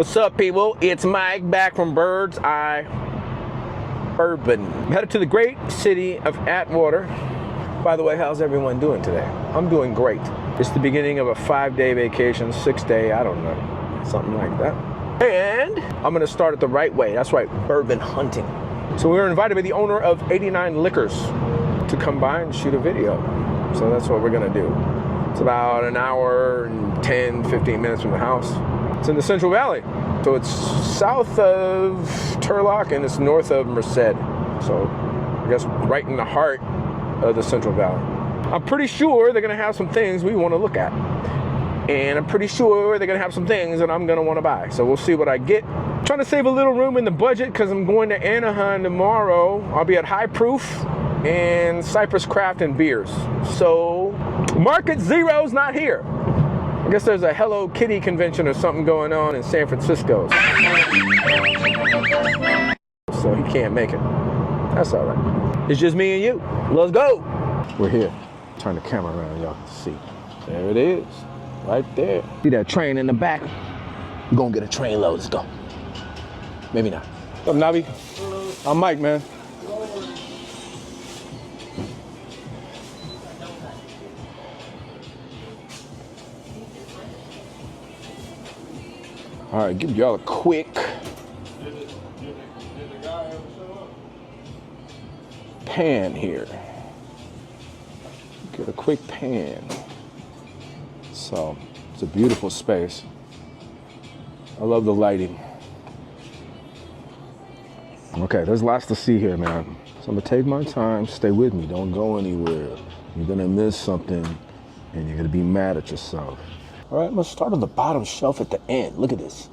What's up, people? It's Mike back from Bird's Eye Bourbon. I'm headed to the great city of Atwater. By the way, how's everyone doing today? I'm doing great. It's the beginning of a 5-day vacation, 6-day, I don't know, something like that. And I'm gonna start it the right way. That's right, bourbon hunting. So we were invited by the owner of 89 Liquors to come by and shoot a video. So that's what we're gonna do. It's about an hour and 10, 15 minutes from the house. It's in the Central Valley. So it's south of Turlock and it's north of Merced. So I guess right in the heart of the Central Valley. I'm pretty sure they're gonna have some things we wanna look at. And I'm pretty sure they're gonna have some things that I'm gonna wanna buy. So we'll see what I get. I'm trying to save a little room in the budget because I'm going to Anaheim tomorrow. I'll be at High Proof and Cypress Craft and Beers. So Market Zero's not here. I guess there's a Hello Kitty convention or something going on in San Francisco. So he can't make it. That's all right. It's just me and you. Let's go. We're here. Turn the camera around, y'all can see. There it is, right there. See that train in the back? We're gonna get a train load. Let's go. Maybe not. What's up, Navi? I'm Mike, man. All right, give y'all a quick pan here. Get a quick pan. So it's a beautiful space. I love the lighting. Okay, there's lots to see here, man. So I'm gonna take my time, stay with me, don't go anywhere. You're gonna miss something and you're gonna be mad at yourself. All right, I'm gonna start on the bottom shelf at the end. Look at this.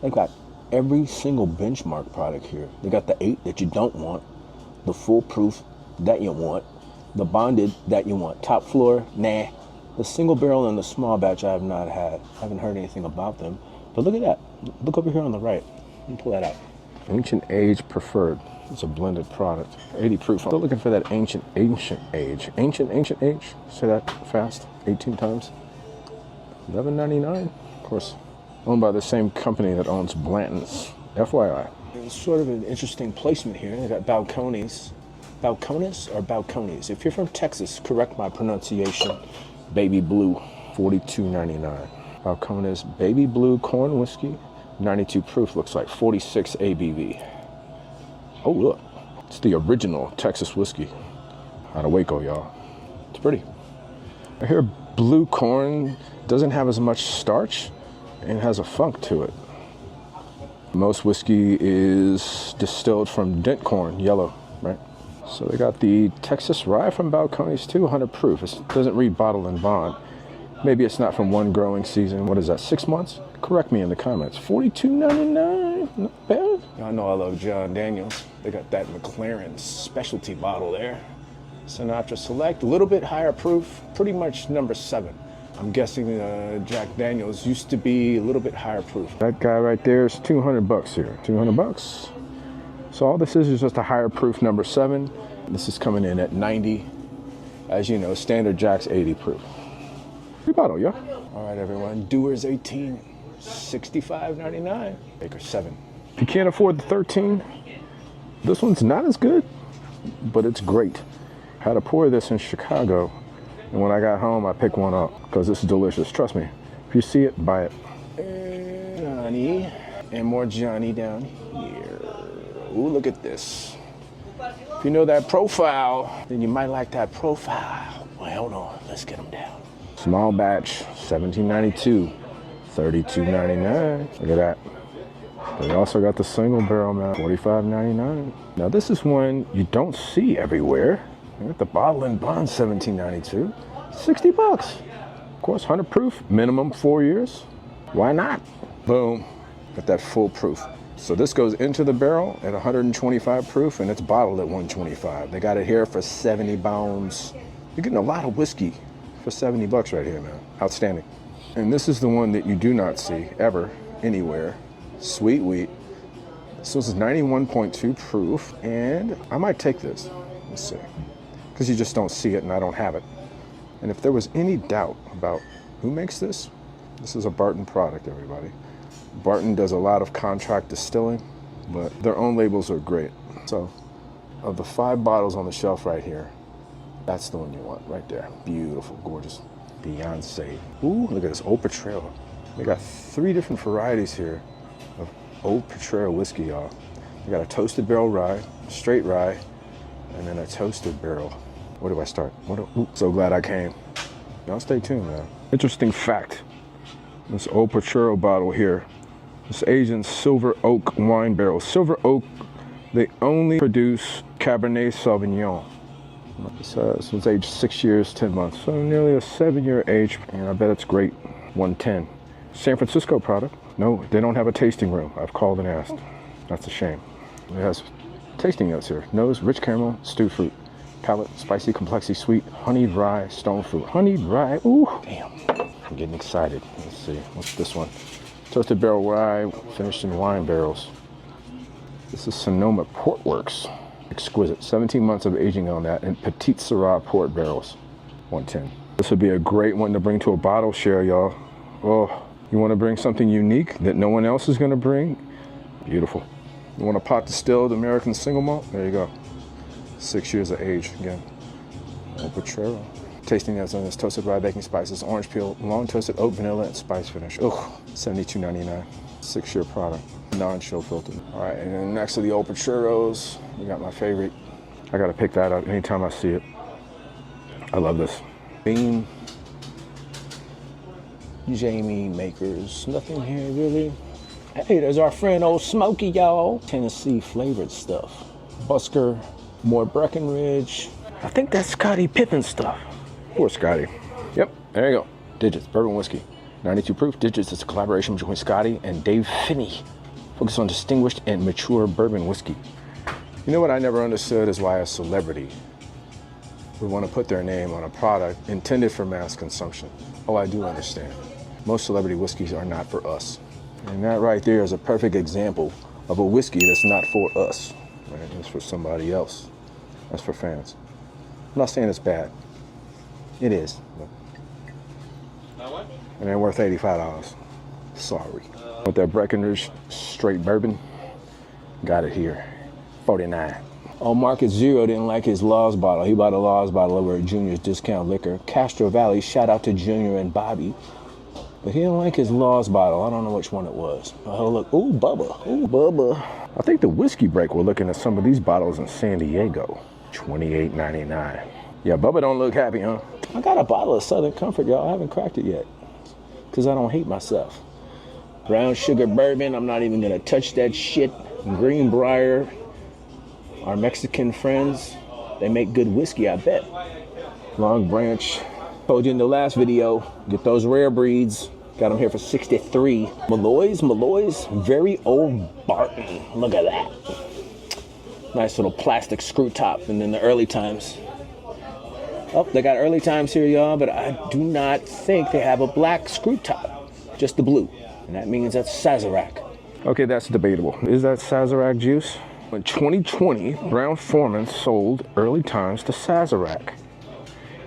They've got every single benchmark product here. They got the 8 that you don't want, the foolproof that you want, the bonded that you want. Top floor, nah. The single barrel and the small batch I have not had. I haven't heard anything about them. But look at that. Look over here on the right. Let me pull that out. Ancient Age Preferred. It's a blended product. 80 proof. I'm still looking for that ancient age. Ancient age. Say that fast, 18 times. $11.99, of course, owned by the same company that owns Blanton's. FYI. It's sort of an interesting placement here. They got balconies. Balcones or balconies? If you're from Texas, correct my pronunciation. Baby Blue, $42.99. Balcones Baby Blue Corn Whiskey, 92 proof, looks like 46 ABV. Oh, look, it's the original Texas whiskey out of Waco, y'all. It's pretty. I hear blue corn doesn't have as much starch and has a funk to it. Most whiskey is distilled from dent corn, yellow, right? So they got the Texas rye from Balcones too, 100 proof. It doesn't read bottle and bond. Maybe it's not from one growing season. What is that, 6 months? Correct me in the comments. $42.99, not bad. Y'all know I love John Daniels. They got that McLaren specialty bottle there. Sinatra Select, a little bit higher proof, pretty much number 7. I'm guessing Jack Daniels used to be a little bit higher proof. That guy right there is 200 bucks here, 200 bucks. So all this is just a higher proof number 7. This is coming in at 90. As you know, standard Jack's 80 proof. Free bottle, yeah. All right, everyone, Dewar's 18, $65.99. Baker 7. If you can't afford the 13, this one's not as good, but it's great. I had to pour this in Chicago, and when I got home, I picked one up because this is delicious. Trust me. If you see it, buy it. And Johnny, and more Johnny down here. Ooh, look at this. If you know that profile, then you might like that profile. Well, hold on. Let's get them down. Small batch, $17.92, $32.99. Look at that. They also got the single barrel, man, $45.99. Now this is one you don't see everywhere. You got the bottle and bond, $17.92, 60 bucks. Of course, 100 proof, minimum 4 years. Why not? Boom, got that full proof. So this goes into the barrel at 125 proof and it's bottled at 125. They got it here for 70 pounds. You're getting a lot of whiskey for 70 bucks right here, man. Outstanding. And this is the one that you do not see ever, anywhere. Sweet wheat. This is 91.2 proof, and I might take this. Let's see. Because you just don't see it and I don't have it. And if there was any doubt about who makes this, this is a Barton product, everybody. Barton does a lot of contract distilling, but their own labels are great. So, of the 5 bottles on the shelf right here, that's the one you want right there. Beautiful, gorgeous. Beyonce. Ooh, look at this Old Potrero. They got 3 different varieties here of Old Potrero whiskey, y'all. We got a toasted barrel rye, straight rye, and then a toasted barrel. Where do I start? Ooh, so glad I came. Y'all stay tuned, man. Interesting fact. This Old Potrero bottle here, it's aged in silver oak wine barrels. Silver oak, they only produce Cabernet Sauvignon. This was aged 6 years, 10 months. So nearly a 7-year age, and I bet it's great. 110. San Francisco product. No, they don't have a tasting room. I've called and asked. That's a shame. It has tasting notes here. Nose, rich caramel, stewed fruit. Palate, spicy, complexity, sweet, honeyed rye, stone fruit. Honeyed rye, ooh, damn. I'm getting excited. Let's see, what's this one? Toasted barrel rye, finished in wine barrels. This is Sonoma Port Works. Exquisite, 17 months of aging on that in Petite Syrah port barrels, 110. This would be a great one to bring to a bottle share, y'all. Oh, you want to bring something unique that no one else is going to bring? Beautiful. You want a pot distilled American single malt? There you go. 6 years of age, again. Old Potrero. Tasting notes on this: toasted rye, baking spices, orange peel, long toasted oat, vanilla, and spice finish. Oh, $72.99. 6-year product, non-chill filtered. All right, and then next to the Old Potreros, we got my favorite. I gotta pick that up anytime I see it. I love this. Bean, Jamie Makers, nothing here really. Hey, there's our friend Old Smoky, y'all. Tennessee flavored stuff. Busker, more Breckenridge. I think that's Scottie Pippen stuff. Poor Scotty. Yep, there you go. Digits, bourbon whiskey. 92 proof. Digits is a collaboration between Scotty and Dave Finney. Focus on distinguished and mature bourbon whiskey. You know what I never understood is why a celebrity would want to put their name on a product intended for mass consumption. Oh, I do understand. Most celebrity whiskeys are not for us. And that right there is a perfect example of a whiskey that's not for us. Right? It's for somebody else. That's for fans. I'm not saying it's bad. It is. And they're worth $85. Sorry. With that Breckenridge straight bourbon, got it here. 49. Oh, Market Zero didn't like his Laws bottle. He bought a Laws bottle over at Junior's Discount Liquor. Castro Valley, shout out to Junior and Bobby. But he didn't like his Laws bottle. I don't know which one it was. Oh, look. Ooh, Bubba. Ooh, Bubba. I think the Whiskey Break, we're looking at some of these bottles in San Diego. $28.99. Yeah, Bubba don't look happy, huh? I got a bottle of Southern Comfort, y'all. I haven't cracked it yet because I don't hate myself. Brown sugar bourbon. I'm not even going to touch that shit. Greenbrier. Our Mexican friends, they make good whiskey, I bet. Long Branch. Told you in the last video, get those rare breeds. Got them here for $63. Malloy's very old Barton. Look at that. Nice little plastic screw top. And in the early times. Oh, they got early times here, y'all, but I do not think they have a black screw top. Just the blue. And that means that's Sazerac. Okay, that's debatable. Is that Sazerac juice? In 2020, Brown-Forman sold early times to Sazerac.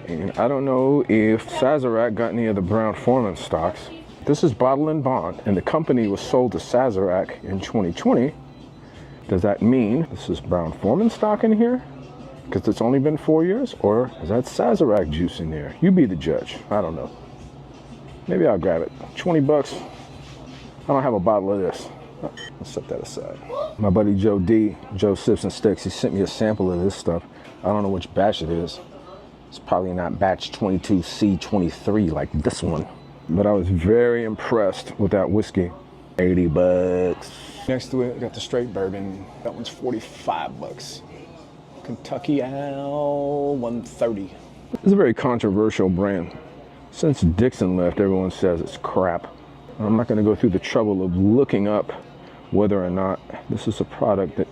And I don't know if Sazerac got any of the Brown-Forman stocks. This is Bottle and Bond, and the company was sold to Sazerac in 2020. Does that mean this is Brown-Forman stock in here? Because it's only been 4 years? Or is that Sazerac juice in there? You be the judge. I don't know. Maybe I'll grab it. 20 bucks. I don't have a bottle of this. Let's set that aside. My buddy Joe D, Joe Sips and Sticks, he sent me a sample of this stuff. I don't know which batch it is. It's probably not batch 22C23 like this one. But I was very impressed with that whiskey. 80 bucks. Next to it, I got the straight bourbon. That one's 45 bucks. Kentucky Owl, 130. It's a very controversial brand. Since Dixon left, everyone says it's crap. I'm not going to go through the trouble of looking up whether or not this is a product that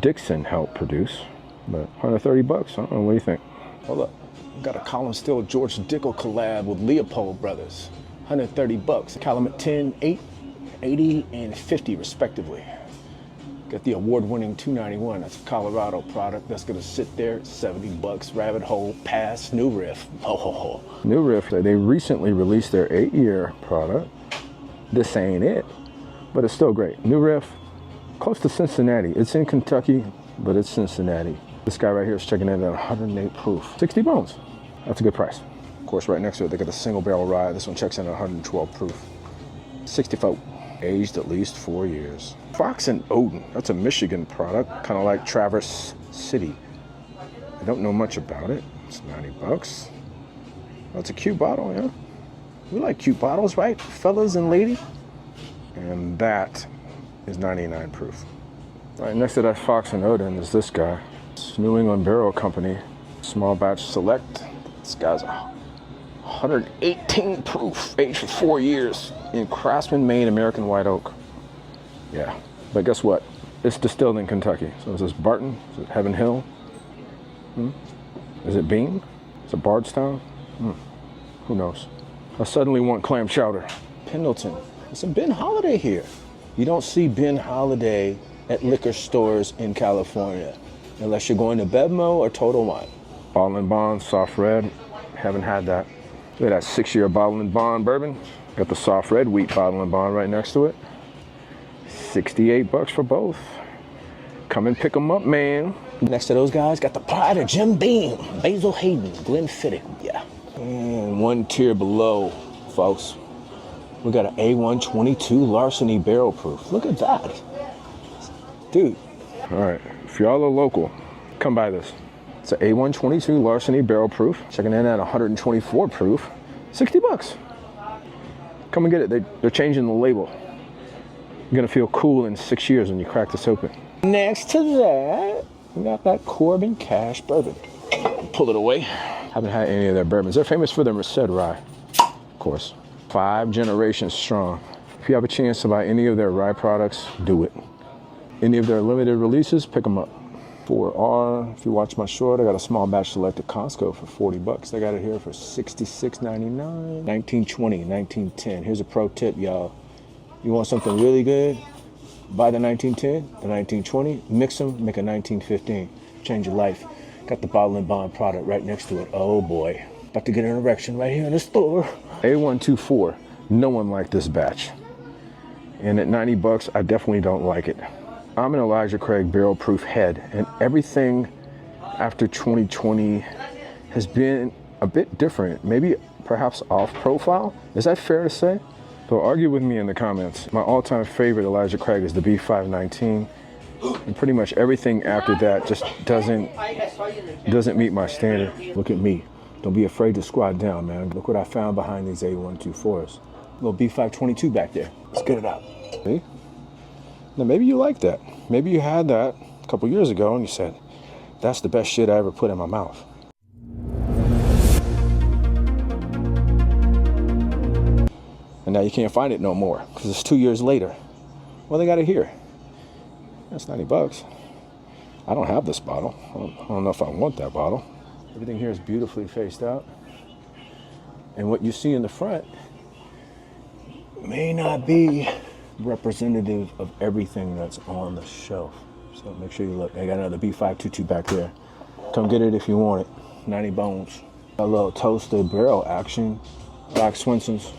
Dixon helped produce. But 130 bucks, I don't know, what do you think? Hold up, got a Column Still George Dickel collab with Leopold Brothers. 130 bucks. Calumet 10, 8, 80, and 50 respectively. Got the award-winning 291. That's a Colorado product. That's gonna sit there, 70 bucks. Rabbit Hole, pass, New Riff. Oh, ho, ho. New Riff, they recently released their 8-year product. This ain't it. but it's still great. New riff, close to Cincinnati. It's in Kentucky, but it's Cincinnati. This guy right here is checking in at 108 proof. 60 bones. That's a good price. Of course, right next to it, they got a single barrel rye. This one checks in at 112 proof. 64. Aged at least 4 years. Fox and Odin. That's a Michigan product, kind of like Traverse City. I don't know much about it. It's 90 bucks. That's a cute bottle, yeah. We like cute bottles, right, fellas and ladies? And that is 99 proof. Right next to that Fox and Odin is this guy. It's New England Barrel Company, small batch select. This guy's 118 proof, aged for 4 years in Craftsman, Maine, American white oak. Yeah, but guess what? It's distilled in Kentucky. So is this Barton? Is it Heaven Hill? Is it Bean? Is it Bardstown? Who knows? I suddenly want clam chowder. Pendleton. There's some Ben Holiday here. You don't see Ben Holiday at liquor stores in California unless you're going to Bevmo or Total Wine. Bottle and Bond, soft red. Haven't had that. Look at that 6-year Bottle and Bond bourbon. Got the soft red wheat Bottle and Bond right next to it. 68 bucks for both. Come and pick them up, man. Next to those guys, got the Pride of Jim Beam, Basil Hayden, Glenfiddich. Yeah. And one tier below, folks, we got an A122 Larceny barrel proof. Look at that. Dude. All right, if y'all are local, come buy this. It's an A122 Larceny barrel proof. Checking in at 124 proof. 60 bucks. Come and get it. They're changing the label. You're gonna feel cool in 6 years when you crack this open. Next to that, we got that Corbin Cash bourbon. Pull it away. Haven't had any of their bourbons. They're famous for their Merced rye, of course. 5 generations strong. If you have a chance to buy any of their rye products, do it. Any of their limited releases, pick them up. 4R, if you watch my short, I got a small batch select at Costco for 40 bucks. They got it here for $66.99. 1920, 1910. Here's a pro tip, y'all. You want something really good? Buy the 1910, the 1920, mix them, make a 1915. Change your life. Got the Bottle and Bond product right next to it. Oh boy. About to get an erection right here in the store. A124. No one liked this batch. And at 90 bucks, I definitely don't like it. I'm an Elijah Craig barrel proof head, and everything after 2020 has been a bit different, maybe perhaps off profile. Is that fair to say? So argue with me in the comments. My all-time favorite Elijah Craig is the B519, and pretty much everything after that just doesn't meet my standard. Look at me. Don't be afraid to squat down, man. Look what I found behind these A124s. Little B522 back there. Let's get it out. See? Now maybe you like that. Maybe you had that a couple years ago and you said, that's the best shit I ever put in my mouth. And now you can't find it no more because it's 2 years later. Well, they got it here. That's 90 bucks. I don't have this bottle. I don't know if I want that bottle. Everything here is beautifully faced out. And what you see in the front may not be representative of everything that's on the shelf. So make sure you look. I got another B522 back there. Come get it if you want it. 90 bones. A little toasted barrel action. Black Swenson's.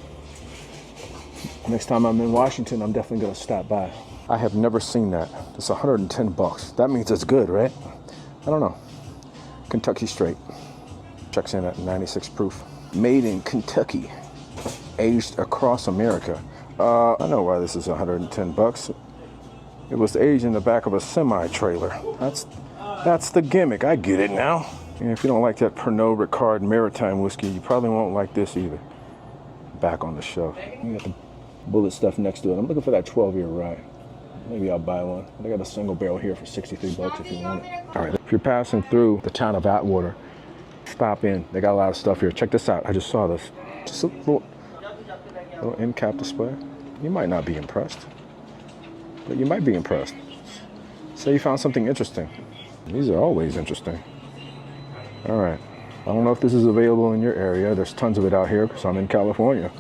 Next time I'm in Washington, I'm definitely gonna stop by. I have never seen that. It's 110 bucks. That means it's good, right? I don't know. Kentucky straight. Checks in at 96 proof. Made in Kentucky. Aged across America. I know why this is 110 bucks. It was aged in the back of a semi-trailer. That's the gimmick. I get it now. And if you don't like that Pernod Ricard Maritime whiskey, you probably won't like this either. Back on the shelf. You got the bullet stuff next to it. I'm looking for that 12-year rye. Maybe I'll buy one. They got a single barrel here for 63 bucks if you want it. All right, if you're passing through the town of Atwater, stop in. They got a lot of stuff here. Check this out. I just saw this. Just a little end cap display. You might not be impressed, but you might be impressed. Say you found something interesting. These are always interesting. All right. I don't know if this is available in your area. There's tons of it out here because I'm in California.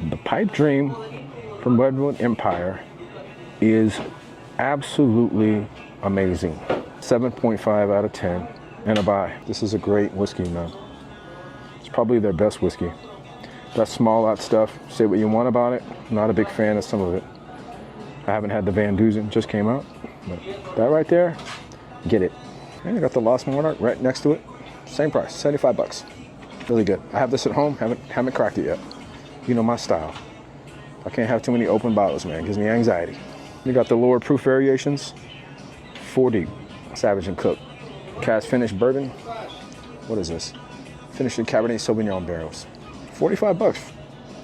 The Pipe Dream from Redwood Empire is absolutely amazing. 7.5 out of 10 and a buy. This is a great whiskey, man. It's probably their best whiskey. That small lot stuff, say what you want about it. Not a big fan of some of it. I haven't had the Van Dusen, just came out. But that right there, get it. And I got the Lost Monarch right next to it. Same price, 75 bucks. Really good. I have this at home, haven't cracked it yet. You know my style. I can't have too many open bottles, man. It gives me anxiety. You got the lower proof variations. 4 deep, Savage and Cook. Cast finished bourbon. What is this? Finished in Cabernet Sauvignon barrels. 45 bucks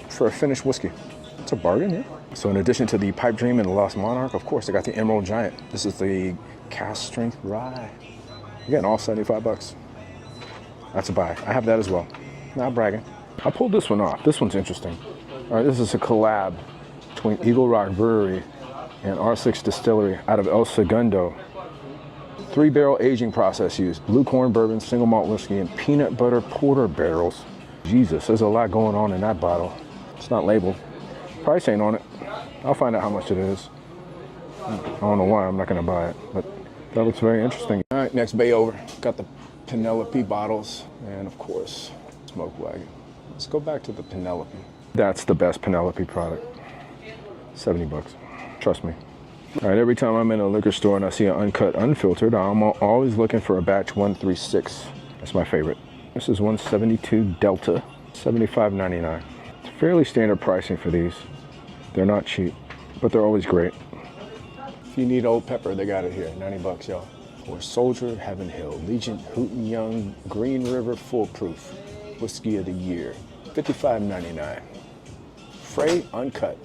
for a finished whiskey. It's a bargain, yeah. So in addition to the Pipe Dream and the Lost Monarch, of course, I got the Emerald Giant. This is the cast strength rye. Again, all 75 bucks. That's a buy. I have that as well. Not bragging. I pulled this one off. This one's interesting. All right, this is a collab between Eagle Rock Brewery and R6 Distillery out of El Segundo. 3-barrel aging process used. Blue corn bourbon, single malt whiskey, and peanut butter porter barrels. Jesus, there's a lot going on in that bottle. It's not labeled. Price ain't on it. I'll find out how much it is. I don't know why I'm not gonna buy it, but that looks very interesting. All right, next bay over. Got the Penelope bottles, and of course, Smoke Wagon. Let's go back to the Penelope. That's the best Penelope product. 70 bucks, trust me. All right, every time I'm in a liquor store and I see an uncut, unfiltered, I'm always looking for a batch 136. That's my favorite. This is 172 Delta, $75.99. It's fairly standard pricing for these. They're not cheap, but they're always great. If you need Old Pepper, they got it here, 90 bucks, y'all. Or Soldier, Heaven Hill, Legion, Hooten Young, Green River, Full Proof, Whiskey of the Year, $55.99. Frey Uncut,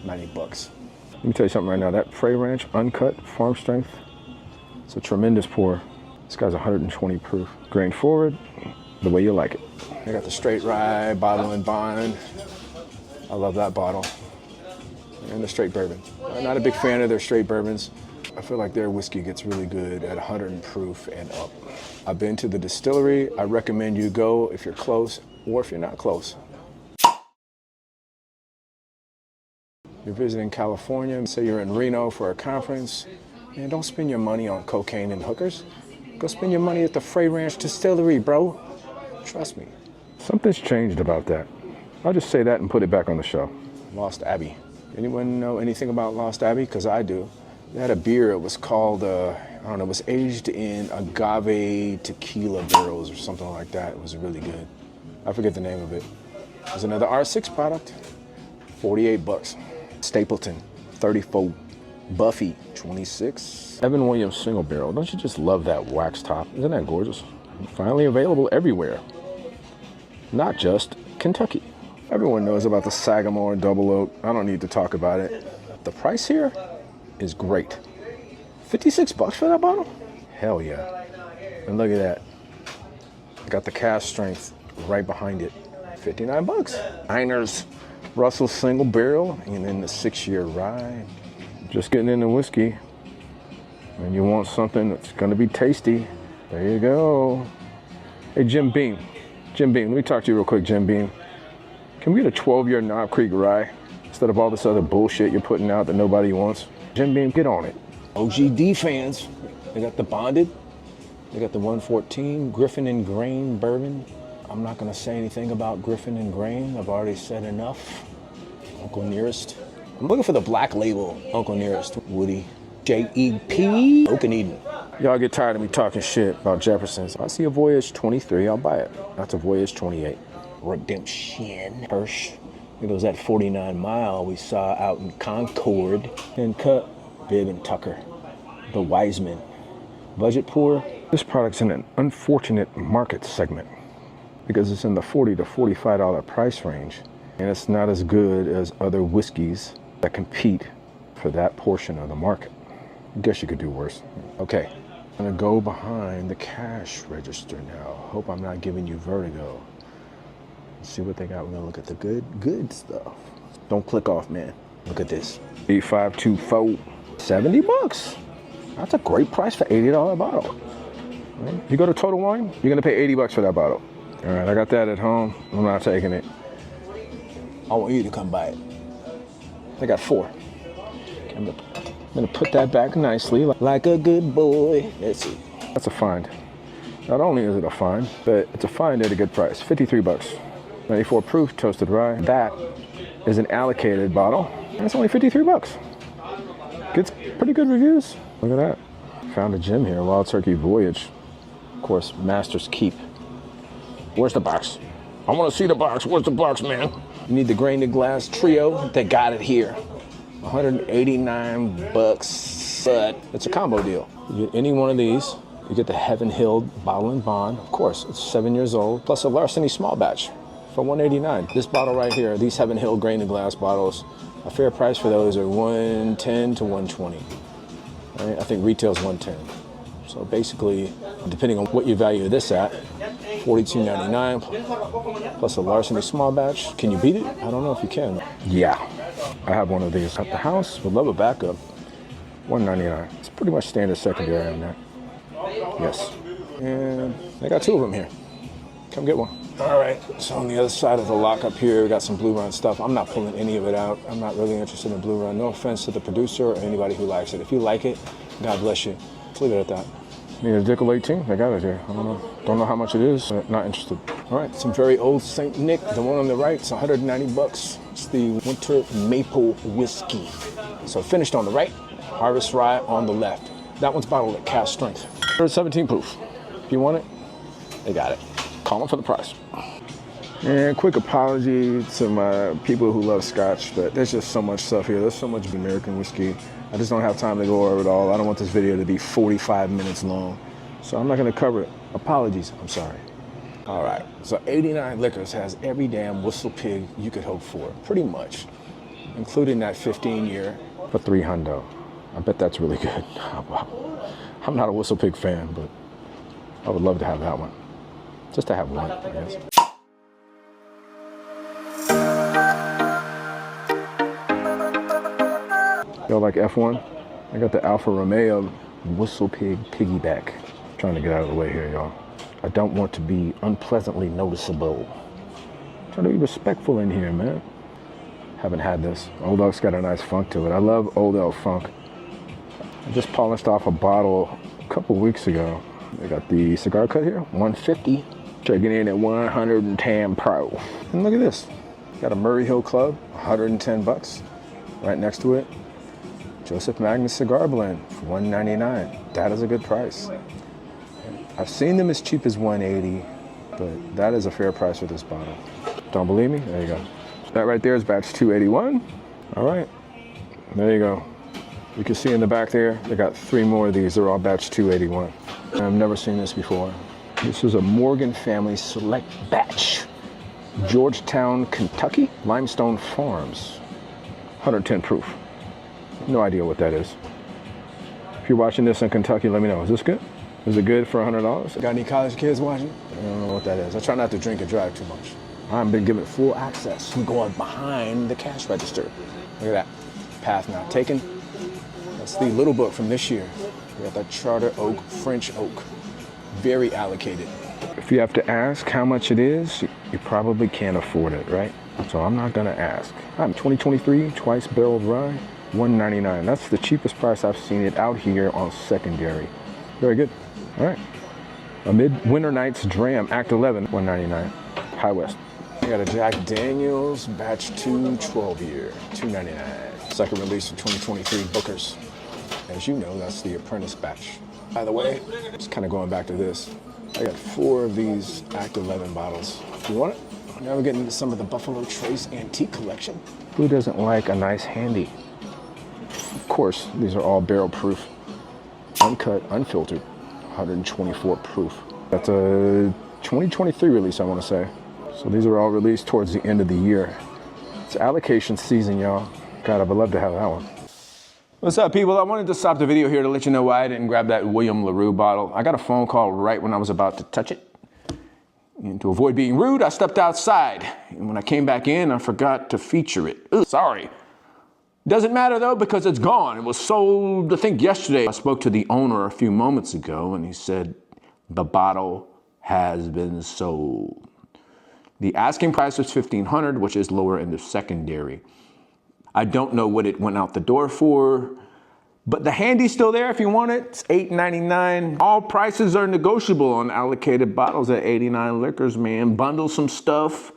90 bucks. Let me tell you something right now, that Frey Ranch Uncut, farm strength, it's a tremendous pour. This guy's 120 proof. Grain forward, the way you like it. I got the straight rye, bottle and bond. I love that bottle. And the straight bourbon. I'm not a big fan of their straight bourbons. I feel like their whiskey gets really good at 100 proof and up. I've been to the distillery. I recommend you go if you're close or if you're not close. You're visiting California, say you're in Reno for a conference, and don't spend your money on cocaine and hookers. Go spend your money at the Frey Ranch Distillery, bro. Trust me. Something's changed about that. I'll just say that and put it back on the show. Lost Abbey. Anyone know anything about Lost Abbey? Because I do. They had a beer, it was called, I don't know, it was aged in agave tequila barrels or something like that. It was really good. I forget the name of it. There's another R6 product, 48 bucks. Stapleton, 34. Buffy, 26. Evan Williams single barrel. Don't you just love that wax top? Isn't that gorgeous? Finally available everywhere. Not just Kentucky. Everyone knows about the Sagamore Double Oak. I don't need to talk about it. The price here is great. 56 bucks for that bottle? Hell yeah. And look at that. Got the cast strength right behind it. 59 bucks. Niners Russell single barrel, and then the 6-year rye. Just getting into whiskey, and you want something that's gonna be tasty. There you go. Hey, Jim Beam, let me talk to you real quick, Jim Beam. Can we get a 12-year Knob Creek rye instead of all this other bullshit you're putting out that nobody wants? Jim Beam, get on it. OGD fans, they got the Bonded, they got the 114 Griffin and Grain bourbon. I'm not gonna say anything about Griffin and Grain. I've already said enough. Uncle Nearest. I'm looking for the black label, Uncle Nearest, Woody. J.E.P. Oak and Eden. Y'all get tired of me talking shit about Jefferson's. I see a Voyage 23, I'll buy it. That's a Voyage 28. Redemption. Hirsch. It was that 49 Mile we saw out in Concord. And cut Bibb and Tucker. The Wiseman. Budget pour. This product's in an unfortunate market segment because it's in the $40 to $45 price range. And it's not as good as other whiskeys that compete for that portion of the market. I guess you could do worse. Okay, I'm gonna go behind the cash register now. Hope I'm not giving you vertigo. Let's see what they got. We're gonna look at the good stuff. Don't click off, man. Look at this. 8524, 70 bucks. That's a great price for $80 bottle. You go to Total Wine, you're gonna pay 80 bucks for that bottle. All right, I got that at home. I'm not taking it. I want you to come buy it. I got 4. Okay, I'm gonna put that back nicely, like a good boy. Let's see. That's a find. Not only is it a find, but it's a find at a good price. 53 bucks. 94 proof toasted rye. That is an allocated bottle, and it's only 53 bucks. Gets pretty good reviews. Look at that. Found a gem here, Wild Turkey Voyage. Of course, Master's Keep. Where's the box? I want to see the box. Where's the box, man? You need the grain to glass trio. They got it here. 189 bucks, but it's a combo deal. You get any one of these. You get the Heaven Hill bottle and bond. Of course, it's 7 years old, plus a Larceny small batch for 189. This bottle right here, these Heaven Hill grain to glass bottles, a fair price for those are 110 to 120. Right? I think retail's 110. So basically, depending on what you value this at, $42.99 plus a Larceny small batch. Can you beat it? I don't know if you can. Yeah, I have one of these at the house. Would love a backup. $199. It's pretty much standard secondary on that. Yes. And I got 2 of them here. Come get one. All right, so on the other side of the lock up here, we got some Blue Run stuff. I'm not pulling any of it out. I'm not really interested in Blue Run. No offense to the producer or anybody who likes it. If you like it, God bless you. Let's leave it at that. Need a Dickel 18? I got it here. I don't know how much it is. Not interested. All right, some very old St. Nick. The one on the right, it's 190 bucks. It's the Winter Maple Whiskey. So finished on the right, Harvest Rye on the left. That one's bottled at cask strength. 17 proof. If you want it, they got it. Call them for the price. And quick apology to my people who love Scotch, but there's just so much stuff here. There's so much American whiskey. I just don't have time to go over it all. I don't want this video to be 45 minutes long, so I'm not gonna cover it. Apologies, I'm sorry. All right, so 89 Liquors has every damn whistle pig you could hope for, pretty much, including that 15-year for $300. I bet that's really good. I'm not a whistle pig fan, but I would love to have that one. Just to have one, I guess. Y'all like F1? I got the Alfa Romeo Whistle Pig Piggyback. Trying to get out of the way here, y'all. I don't want to be unpleasantly noticeable. Trying to be respectful in here, man. Haven't had this. Old Elk's got a nice funk to it. I love Old Elk funk. I just polished off a bottle a couple weeks ago. I got the cigar cut here, 150. Checking in at 110 Pro. And look at this. Got a Murray Hill Club, 110 bucks. Right next to it, Joseph Magnus Cigar Blend for $199. That is a good price. I've seen them as cheap as $180, but that is a fair price for this bottle. Don't believe me? There you go. That right there is batch 281. All right, there you go. You can see in the back there, they got 3 more of these. They're all batch 281. I've never seen this before. This is a Morgan Family Select Batch. Georgetown, Kentucky, Limestone Farms. 110 proof. No idea what that is. If you're watching this in Kentucky, let me know. Is this good? Is it good for $100? Got any college kids watching? I don't know what that is. I try not to drink and drive too much. I've been given full access. I'm going behind the cash register. Look at that. Path not taken. That's the little book from this year. We got that Charter Oak, French Oak. Very allocated. If you have to ask how much it is, you probably can't afford it, right? So I'm not gonna ask. I'm 2023 twice barreled rye, $199. That's the cheapest price I've seen it out here on secondary. Very good. All right. A Midwinter Nights Dram, Act 11, $199. High West. I got a Jack Daniels Batch 2 12-year, $299. Second release of 2023 Bookers. As you know, that's the Apprentice batch. By the way, just kind of going back to this, I got 4 of these Act 11 bottles. You want it? Now we're getting into some of the Buffalo Trace Antique Collection. Who doesn't like a nice handy? Of course, these are all barrel proof. Uncut, unfiltered, 124 proof. That's a 2023 release, I want to say. So these are all released towards the end of the year. It's allocation season, y'all. God, I would love to have that one. What's up, people? I wanted to stop the video here to let you know why I didn't grab that William LaRue bottle. I got a phone call right when I was about to touch it. And to avoid being rude, I stepped outside. And when I came back in, I forgot to feature it. Ugh, sorry. Doesn't matter though, because it's gone. It was sold, I think, yesterday. I spoke to the owner a few moments ago, and he said the bottle has been sold. The asking price was $1,500, which is lower in the secondary. I don't know what it went out the door for, but the handy's still there if you want it. It's $8.99. All prices are negotiable on allocated bottles at 89 Liquors, man. Bundle some stuff,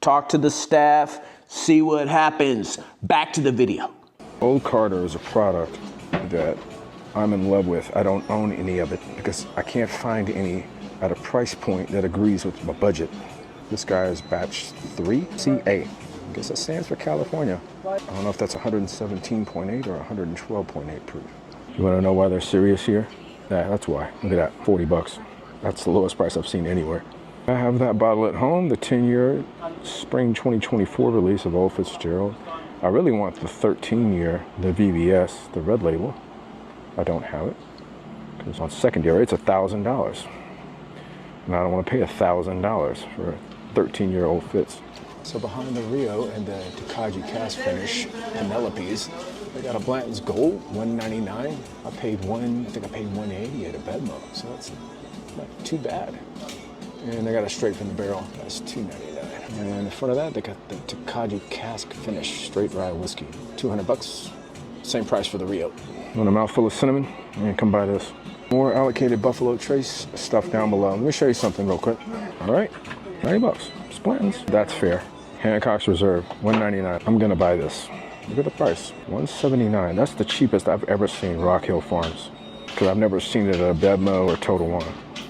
talk to the staff, see what happens. Back to the video. Old Carter is a product that I'm in love with. I don't own any of it because I can't find any at a price point that agrees with my budget. This guy is batch 3 CA. I guess that stands for California. I don't know if that's 117.8 or 112.8 proof. You want to know why they're serious here? Yeah, that's why. Look at that, 40 bucks. That's the lowest price I've seen anywhere. I have that bottle at home, the 10-year spring 2024 release of Old Fitzgerald. I really want the 13-year, the VVS, the red label. I don't have it because on secondary it's $1,000, and I don't want to pay $1,000 for a 13-year Old Fitz. So behind the Rio and the Takagi cast finish Penelopes, they got a Blanton's Gold, $199. I think I paid $180 at a Bedmo, so that's not too bad. And they got a straight from the barrel, that's $2.99. And in front of that, they got the Takagi cask finish straight rye whiskey, $200. Same price for the Rio. Want a mouthful of cinnamon? And come buy this. More allocated Buffalo Trace stuff down below. Let me show you something real quick. All right, $90. Splintons. That's fair. Hancock's Reserve, $199. I'm gonna buy this. Look at the price, $179. That's the cheapest I've ever seen Rock Hill Farms, because I've never seen it at a Bedmo or Total Wine.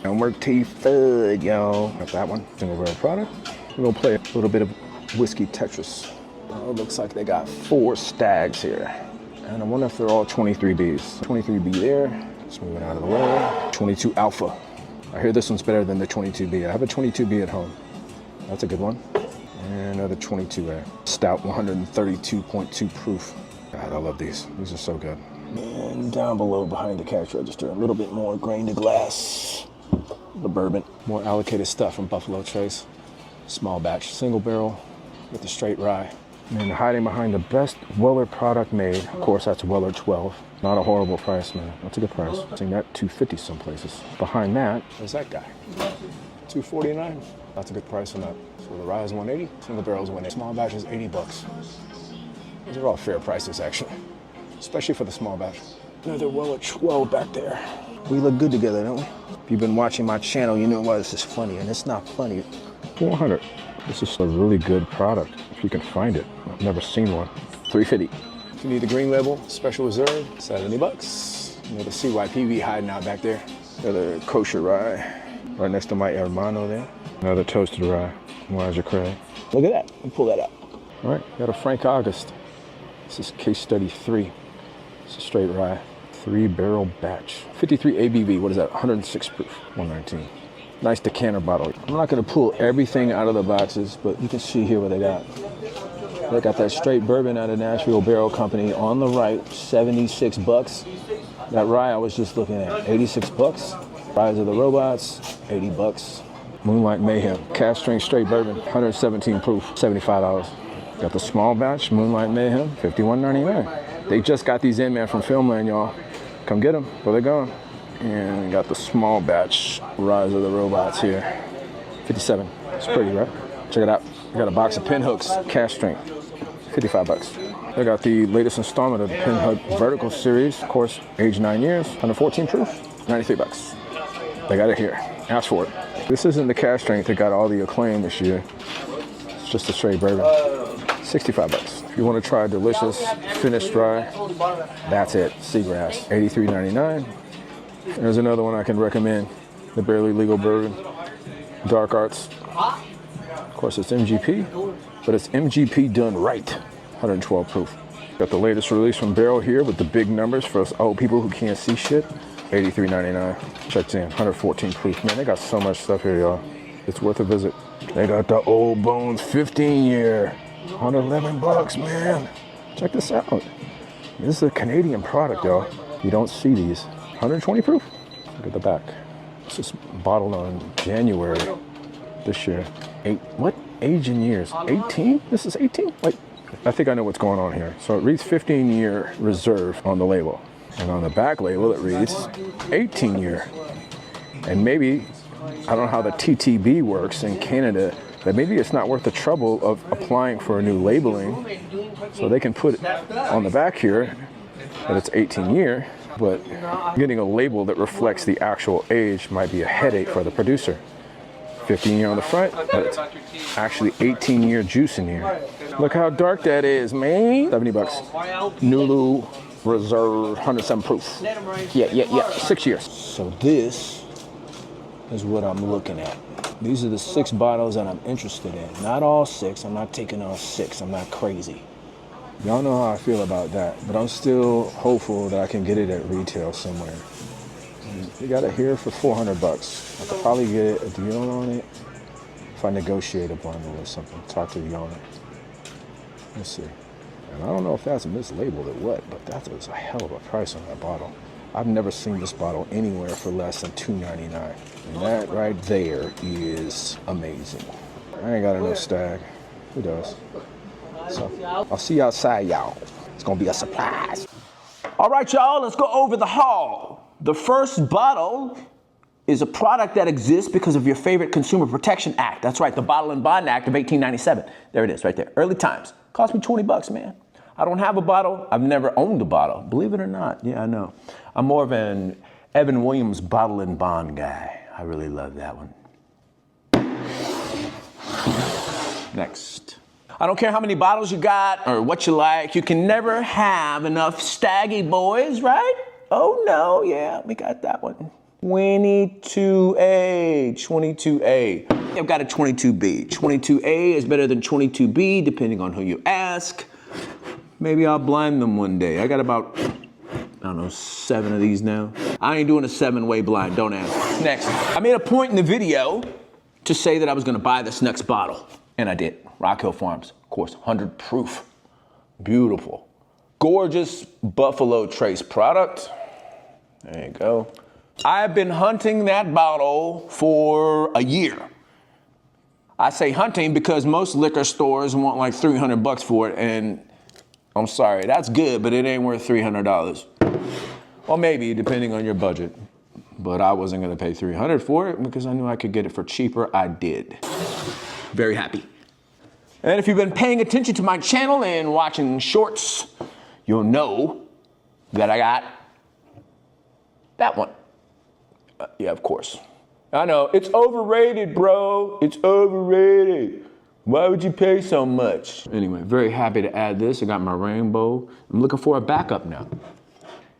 And we're T-Fud, y'all. Got that one, single barrel product. We're gonna play a little bit of whiskey Tetris. Oh, looks like they got 4 stags here. And I wonder if they're all 23Bs. 23B there, just moving out of the way. 22 Alpha. I hear this one's better than the 22B. I have a 22B at home. That's a good one. And another 22A. Stout 132.2 proof. God, I love these. These are so good. And down below behind the cash register, a little bit more grain to glass. The bourbon. More allocated stuff from Buffalo Trace. Small batch, single barrel with the straight rye. And hiding behind the best Weller product made. Of course, that's Weller 12. Not a horrible price, man. That's a good price. I think that $250 some places. Behind that, there's that guy. $249. That's a good price on that. So the rye is $180, single barrel is $180. Small batch is $80. These are all fair prices, actually. Especially for the small batch. Another Weller 12 back there. We look good together, don't we? If you've been watching my channel, you know why this is funny, and it's not funny. 400. This is a really good product, if you can find it. I've never seen one. $350. If you need the green label, special reserve, $70. You know the CYPV hiding out back there. Another kosher rye, right next to my hermano there. Another toasted rye, Elijah Craig. Look at that, let me pull that out. All right, got a Frank August. This is case study 3. It's a straight rye, 3-barrel batch. 53 ABV, what is that, 106 proof, 119. Nice decanter bottle. I'm not gonna pull everything out of the boxes, but you can see here what they got. They got that straight bourbon out of Nashville Barrel Company on the right, $76. That rye I was just looking at, $86. Rise of the Robots, $80. Moonlight Mayhem, cast strength straight bourbon, 117 proof, $75. Got the small batch Moonlight Mayhem, $51.99. They just got these in, man, from Filmland, y'all. Come get them, where they going? And got the small batch Rise of the Robots here, $57. It's pretty, right? Check it out. I got a box of pinhooks, cast strength, $55. I got the latest installment of the Pinhook Vertical Series, of course, age 9 years, 114 proof, $93. They got it here. Ask for it. This isn't the cast strength that got all the acclaim this year. It's just a straight bourbon. $65. If you want to try a delicious finished rye, that's it. Seagrass, $83.99. There's another one I can recommend, the Barely Legal Bourbon, Dark Arts. Of course, it's MGP, but it's MGP done right, 112 proof. Got the latest release from Barrel here with the big numbers for us old people who can't see shit, $83.99. Checked in, 114 proof. Man, they got so much stuff here, y'all. It's worth a visit. They got the Old Bones 15-year, $111, man. Check this out. This is a Canadian product, y'all. You don't see these. 120 proof. Look at the back. This is bottled on January this year. What age in years? 18? This is 18? Wait, I think I know what's going on here. So it reads 15-year reserve on the label. And on the back label, it reads 18-year. And maybe, I don't know how the TTB works in Canada, but maybe it's not worth the trouble of applying for a new labeling. So they can put it on the back here that it's 18-year, but getting a label that reflects the actual age might be a headache for the producer. 15-year on the front, but it's actually 18-year juice in here. Look how dark that is, man. $70. Nulu Reserve, 107 proof. Yeah, 6 years. So this is what I'm looking at. These are the 6 bottles that I'm interested in. Not all 6, I'm not taking all 6, I'm not crazy. Y'all know how I feel about that, but I'm still hopeful that I can get it at retail somewhere. You got it here for 400 bucks. I could probably get a deal on it if I negotiate a bundle or something. Talk to the owner. Let's see. And I don't know if that's mislabeled or what, but that was a hell of a price on that bottle. I've never seen this bottle anywhere for less than $2.99. And that right there is amazing. I ain't got enough stag. Who does? So I'll see you outside, y'all. It's gonna be a surprise. All right, y'all, let's go over the haul. The first bottle is a product that exists because of your favorite Consumer Protection Act. That's right, the Bottle and Bond Act of 1897. There it is, right there. Early times. Cost me 20 bucks, man. I don't have a bottle. I've never owned a bottle. Believe it or not. Yeah, I know. I'm more of an Evan Williams Bottle and Bond guy. I really love that one. Next. I don't care how many bottles you got or what you like. You can never have enough Staggy Boys, right? Oh no, yeah, we got that one. 22A, 22A. I've got a 22B. 22A is better than 22B, depending on who you ask. Maybe I'll blind them one day. I got about, I don't know, 7 of these now. I ain't doing a 7-way blind, don't ask. Next, I made a point in the video to say that I was gonna buy this next bottle, and I did. Rock Hill Farms, of course, 100 proof. Beautiful. Gorgeous Buffalo Trace product. There you go. I've been hunting that bottle for a year. I say hunting because most liquor stores want like 300 bucks for it, and I'm sorry, that's good, but it ain't worth $300. Well, maybe, depending on your budget. But I wasn't gonna pay $300 for it because I knew I could get it for cheaper. I did. Very happy. And if you've been paying attention to my channel and watching shorts, you'll know that I got that one. Yeah, of course. I know, it's overrated, bro. It's overrated. Why would you pay so much? Anyway, very happy to add this. I got my rainbow. I'm looking for a backup now.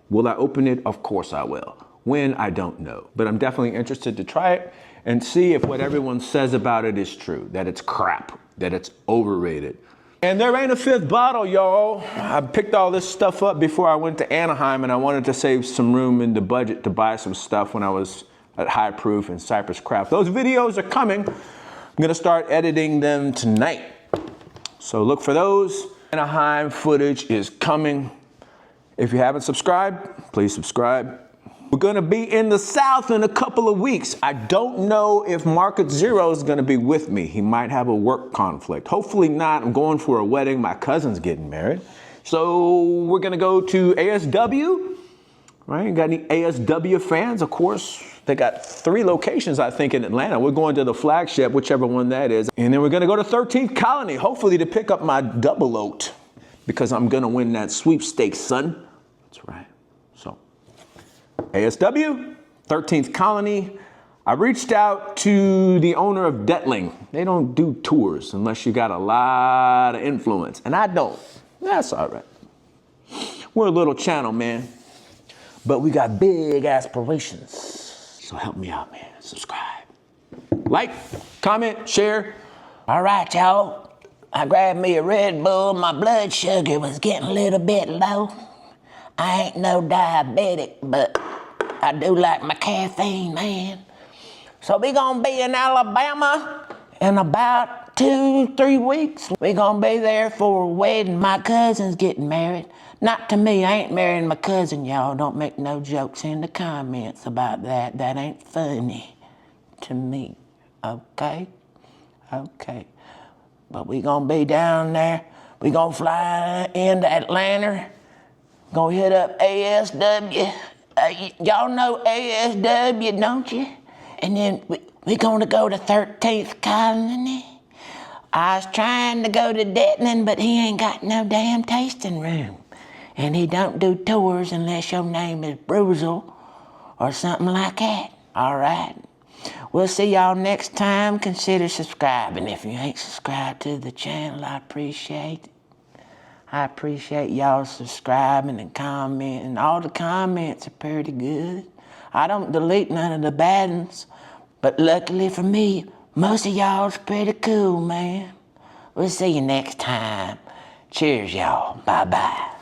Will I open it? Of course I will. When? I don't know. But I'm definitely interested to try it and see if what everyone says about it is true, that it's crap, that it's overrated. And there ain't a 5th bottle, y'all. I picked all this stuff up before I went to Anaheim, and I wanted to save some room in the budget to buy some stuff when I was at High Proof and Cypress Craft. Those videos are coming. I'm gonna start editing them tonight. So look for those. Anaheim footage is coming. If you haven't subscribed, please subscribe. We're gonna be in the South in a couple of weeks. I don't know if Market Zero is gonna be with me. He might have a work conflict. Hopefully not. I'm going for a wedding. My cousin's getting married. So we're gonna go to ASW, right? Got any ASW fans? Of course, they got 3 locations, I think, in Atlanta. We're going to the flagship, whichever one that is. And then we're gonna go to 13th Colony, hopefully to pick up my double oat because I'm gonna win that sweepstakes, son. That's right. So. ASW, 13th Colony. I reached out to the owner of Detling. They don't do tours unless you got a lot of influence, and I don't. That's all right. We're a little channel, man, but we got big aspirations. So help me out, man. Subscribe. Like, comment, share. All right, y'all. I grabbed me a Red Bull. My blood sugar was getting a little bit low. I ain't no diabetic, but I do like my caffeine, man. So we gonna be in Alabama in about 2-3 weeks. We gonna be there for a wedding. My cousin's getting married. Not to me, I ain't marrying my cousin, y'all. Don't make no jokes in the comments about that. That ain't funny to me, okay? Okay. But we gonna be down there. We gonna fly into Atlanta. Gonna hit up ASW. Y'all know ASW, don't you? And then we gonna go to 13th Colony. I was trying to go to Detling, but he ain't got no damn tasting room. And he don't do tours unless your name is Bruzel or something like that. All right. We'll see y'all next time. Consider subscribing. If you ain't subscribed to the channel, I appreciate it. I appreciate y'all subscribing and commenting. All the comments are pretty good. I don't delete none of the bad ones, but luckily for me, most of y'all's pretty cool, man. We'll see you next time. Cheers, y'all. Bye-bye.